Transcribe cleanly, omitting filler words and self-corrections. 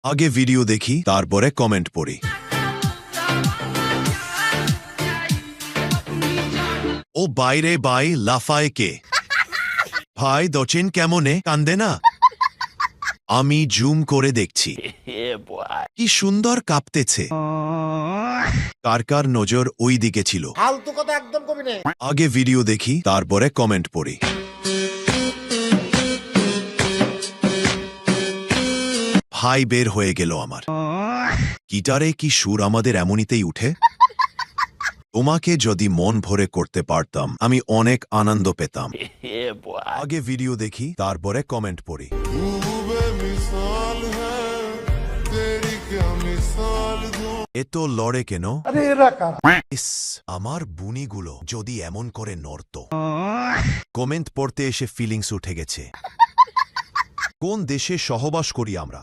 আগে ভিডিও দেখি তারপরে কমেন্ট পড়ি। ও বাইরে বাই লাফায় কে? ভাই দচেন কেমনে কান্দে না? আমি জুম করে দেখছি। কি সুন্দর কাঁপতেছে। কার কার নজর ওই দিকে ছিল? ফালতু কথা একদম কবি নেই। আগে ভিডিও দেখি তারপরে কমেন্ট পড়ি। ভাই বের হয়ে গেল আমার। গিটারে কি সুর আমাদের এমনিতেই উঠে? তোমাকে যদি মন ভরে করতে পারতাম আমি অনেক আনন্দ পেতাম। আগে ভিডিও দেখি তারপরে কমেন্ট পড়ি। এত লড়ে কেন? ইস, আমার বুনিগুলো যদি এমন করে নড়ত। কমেন্ট পড়তে এসে ফিলিংস উঠে গেছে। কোন দেশে সহবাস করি আমরা?